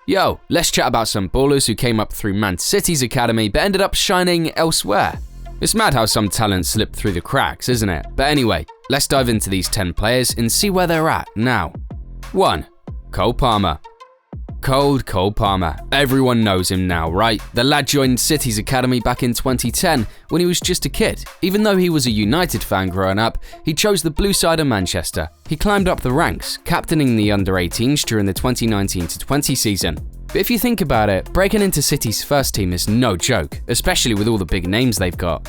Yo, let's chat about some ballers who came up through Man City's academy but ended up shining elsewhere. It's mad how some talent slipped through the cracks, isn't it? But anyway, let's dive into these 10 players and see where they're at now. 1. Cole Palmer. Cole Palmer. Everyone knows him now, right? The lad joined City's academy back in 2010 when he was just a kid. Even though he was a United fan growing up, he chose the blue side of Manchester. He climbed up the ranks, captaining the under-18s during the 2019-20 season. But if you think about it, breaking into City's first team is no joke, especially with all the big names they've got.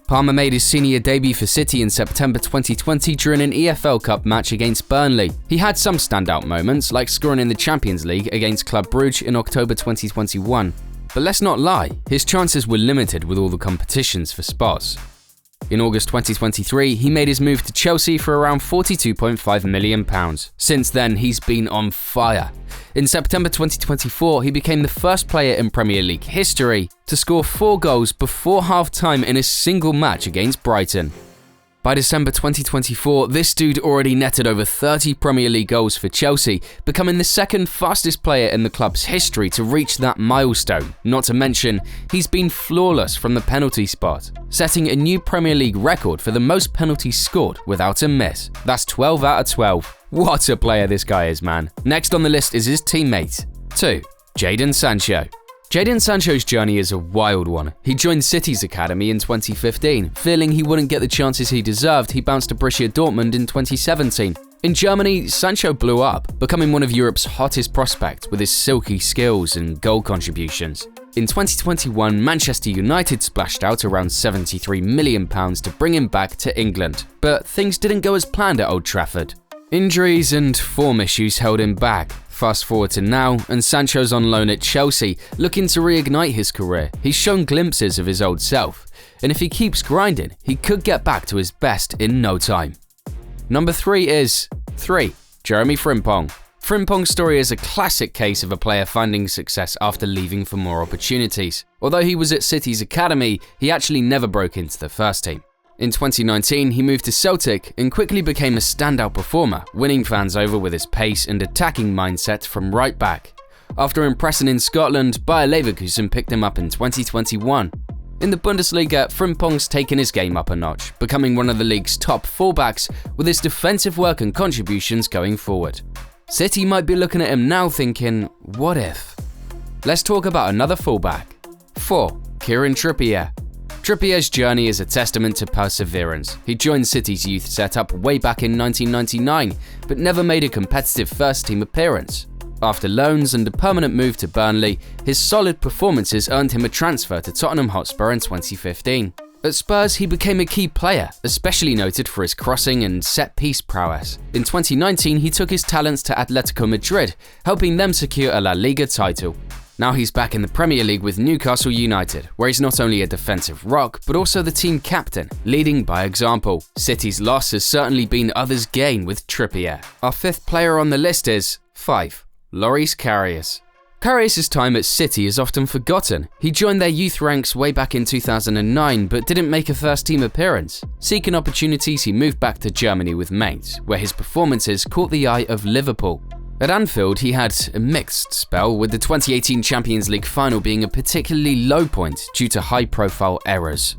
Palmer made his senior debut for City in September 2020 during an EFL Cup match against Burnley. He had some standout moments, like scoring in the Champions League against Club Brugge in October 2021. But let's not lie, his chances were limited with all the competitions for spots. In August 2023, he made his move to Chelsea for around £42.5 million. Since then, he's been on fire. In September 2024, he became the first player in Premier League history to score 4 goals before half-time in a single match against Brighton. By December 2024, this dude already netted over 30 Premier League goals for Chelsea, becoming the second fastest player in the club's history to reach that milestone. Not to mention, he's been flawless from the penalty spot, setting a new Premier League record for the most penalties scored without a miss. That's 12 out of 12. What a player this guy is, man. Next on the list is his teammate. 2. Jadon Sancho. Jadon Sancho's journey is a wild one. He joined City's academy in 2015. Feeling he wouldn't get the chances he deserved, he bounced to Borussia Dortmund in 2017. In Germany, Sancho blew up, becoming one of Europe's hottest prospects with his silky skills and goal contributions. In 2021, Manchester United splashed out around £73 million to bring him back to England. But things didn't go as planned at Old Trafford. Injuries and form issues held him back. Fast forward to now, and Sancho's on loan at Chelsea, looking to reignite his career. He's shown glimpses of his old self, and if he keeps grinding, he could get back to his best in no time. Number 3 is 3. Jeremie Frimpong. Frimpong's story is a classic case of a player finding success after leaving for more opportunities. Although he was at City's academy, he actually never broke into the first team. In 2019, he moved to Celtic and quickly became a standout performer, winning fans over with his pace and attacking mindset from right back. After impressing in Scotland, Bayer Leverkusen picked him up in 2021. In the Bundesliga, Frimpong's taken his game up a notch, becoming one of the league's top fullbacks with his defensive work and contributions going forward. City might be looking at him now thinking, what if? Let's talk about another fullback. 4. Kieran Trippier. Trippier's journey is a testament to perseverance. He joined City's youth setup way back in 1999, but never made a competitive first-team appearance. After loans and a permanent move to Burnley, his solid performances earned him a transfer to Tottenham Hotspur in 2015. At Spurs, he became a key player, especially noted for his crossing and set-piece prowess. In 2019, he took his talents to Atletico Madrid, helping them secure a La Liga title. Now he's back in the Premier League with Newcastle United, where he's not only a defensive rock, but also the team captain, leading by example. City's loss has certainly been others' gain with Trippier. Our 5th player on the list is 5. Loris Karius. Karius' time at City is often forgotten. He joined their youth ranks way back in 2009, but didn't make a first-team appearance. Seeking opportunities, he moved back to Germany with Mainz, where his performances caught the eye of Liverpool. At Anfield, he had a mixed spell, with the 2018 Champions League final being a particularly low point due to high-profile errors.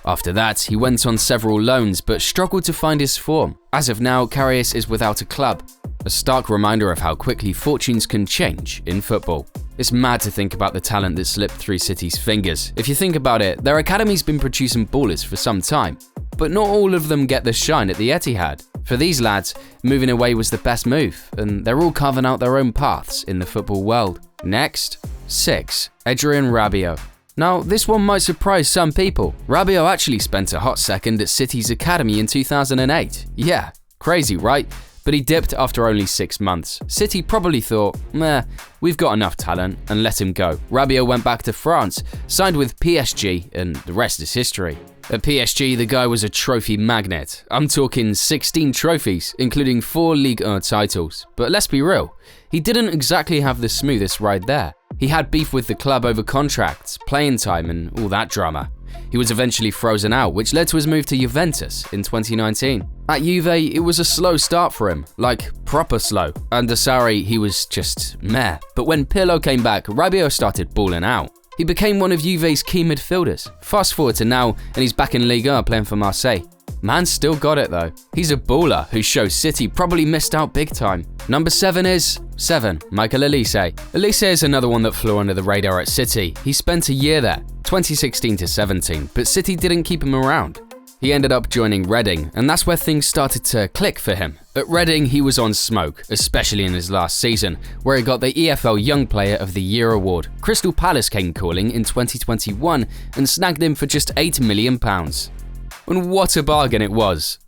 After that, he went on several loans but struggled to find his form. As of now, Karius is without a club, a stark reminder of how quickly fortunes can change in football. It's mad to think about the talent that slipped through City's fingers. If you think about it, their academy's been producing ballers for some time, but not all of them get the shine at the Etihad. For these lads, moving away was the best move, and they're all carving out their own paths in the football world. Next, 6. Adrien Rabiot. Now, this one might surprise some people. Rabiot actually spent a hot second at City's academy in 2008. Yeah, crazy, right? But he dipped after only 6 months. City probably thought, meh, we've got enough talent, and let him go. Rabiot went back to France, signed with PSG, and the rest is history. At PSG, the guy was a trophy magnet. I'm talking 16 trophies, including 4 Ligue 1 titles. But let's be real, he didn't exactly have the smoothest ride there. He had beef with the club over contracts, playing time, and all that drama. He was eventually frozen out, which led to his move to Juventus in 2019. At Juve, it was a slow start for him, like proper slow. Under Sarri, he was just meh. But when Pirlo came back, Rabiot started balling out. He became one of Juve's key midfielders. Fast forward to now, and he's back in Ligue 1 playing for Marseille. Man's still got it though. He's a baller who shows City probably missed out big time. Number 7 is 7, Michael Olise. Olise is another one that flew under the radar at City. He spent a year there, 2016 to 17, but City didn't keep him around. He ended up joining Reading, and that's where things started to click for him. At Reading, he was on smoke, especially in his last season, where he got the EFL Young Player of the Year award. Crystal Palace came calling in 2021 and snagged him for just £8 million. And what a bargain it was.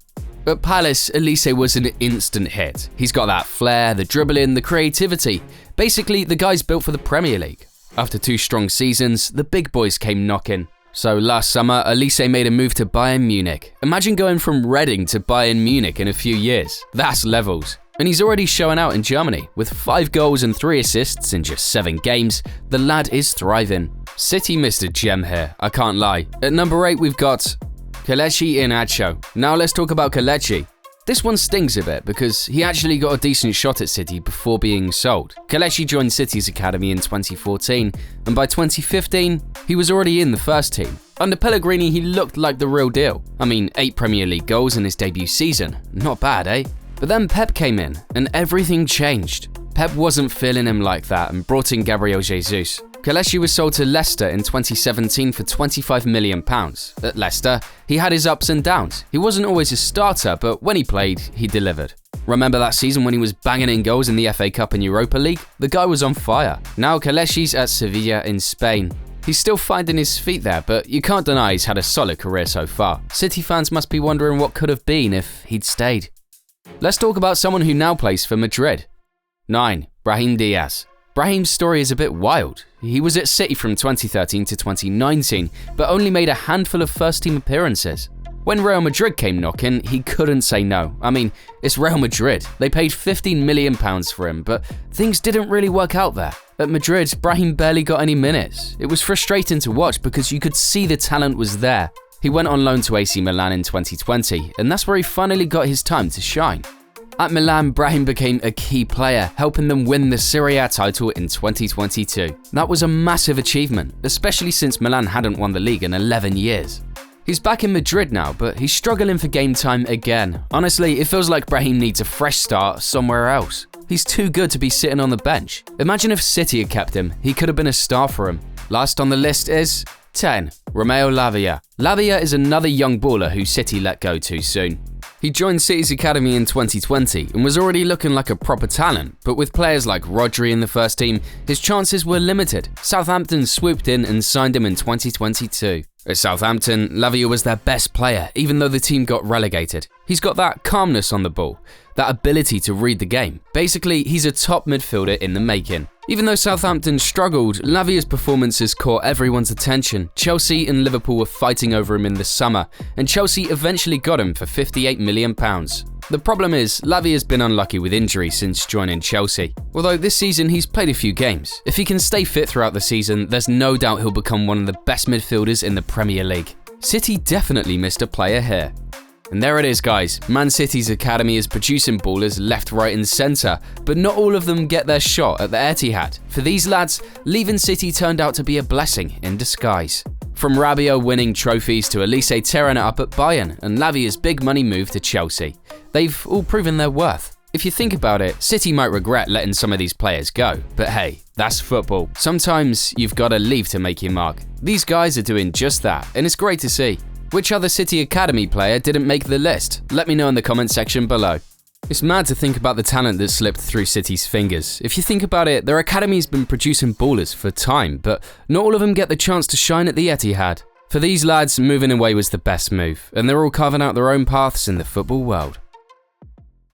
At Palace, Olise was an instant hit. He's got that flair, the dribbling, the creativity. Basically, the guy's built for the Premier League. After 2 strong seasons, the big boys came knocking. So last summer, Olise made a move to Bayern Munich. Imagine going from Reading to Bayern Munich in a few years. That's levels. And he's already showing out in Germany. With 5 goals and 3 assists in just 7 games, the lad is thriving. City missed a gem here, I can't lie. At number 8, we've got Kelechi Iheanacho. Now let's talk about Kelechi. This one stings a bit because he actually got a decent shot at City before being sold. Kelechi joined City's academy in 2014, and by 2015, he was already in the first team. Under Pellegrini, he looked like the real deal. I mean, 8 Premier League goals in his debut season. Not bad, eh? But then Pep came in, and everything changed. Pep wasn't feeling him like that and brought in Gabriel Jesus. Kelechi was sold to Leicester in 2017 for £25 million. At Leicester, he had his ups and downs. He wasn't always a starter, but when he played, he delivered. Remember that season when he was banging in goals in the FA Cup and Europa League? The guy was on fire. Now Kelechi's at Sevilla in Spain. He's still finding his feet there, but you can't deny he's had a solid career so far. City fans must be wondering what could have been if he'd stayed. Let's talk about someone who now plays for Madrid. 9. Brahim Díaz. Brahim's story is a bit wild. He was at City from 2013 to 2019, but only made a handful of first-team appearances. When Real Madrid came knocking, he couldn't say no. I mean, it's Real Madrid. They paid £15 million for him, but things didn't really work out there. At Madrid, Brahim barely got any minutes. It was frustrating to watch because you could see the talent was there. He went on loan to AC Milan in 2020, and that's where he finally got his time to shine. At Milan, Brahim became a key player, helping them win the Serie A title in 2022. That was a massive achievement, especially since Milan hadn't won the league in 11 years. He's back in Madrid now, but he's struggling for game time again. Honestly, it feels like Brahim needs a fresh start somewhere else. He's too good to be sitting on the bench. Imagine if City had kept him, he could have been a star for him. Last on the list is 10. Romeo Lavia. Lavia is another young baller who City let go too soon. He joined City's academy in 2020 and was already looking like a proper talent, but with players like Rodri in the first team, his chances were limited. Southampton swooped in and signed him in 2022. At Southampton, Lavia was their best player, even though the team got relegated. He's got that calmness on the ball, that ability to read the game. Basically, he's a top midfielder in the making. Even though Southampton struggled, Lavia's performances caught everyone's attention. Chelsea and Liverpool were fighting over him in the summer, and Chelsea eventually got him for £58 million. The problem is, Lavia's been unlucky with injury since joining Chelsea. Although this season he's played a few games. If he can stay fit throughout the season, there's no doubt he'll become one of the best midfielders in the Premier League. City definitely missed a player here. And there it is, guys. Man City's academy is producing ballers left, right and centre, but not all of them get their shot at the Etihad. For these lads, leaving City turned out to be a blessing in disguise. From Rabiot winning trophies to Olise tearing it up at Bayern and Lavia's big money move to Chelsea. They've all proven their worth. If you think about it, City might regret letting some of these players go, but hey, that's football. Sometimes you've got to leave to make your mark. These guys are doing just that, and it's great to see. Which other City Academy player didn't make the list? Let me know in the comment section below. It's mad to think about the talent that slipped through City's fingers. If you think about it, their academy's been producing ballers for time, but not all of them get the chance to shine at the Etihad. For these lads, moving away was the best move, and they're all carving out their own paths in the football world.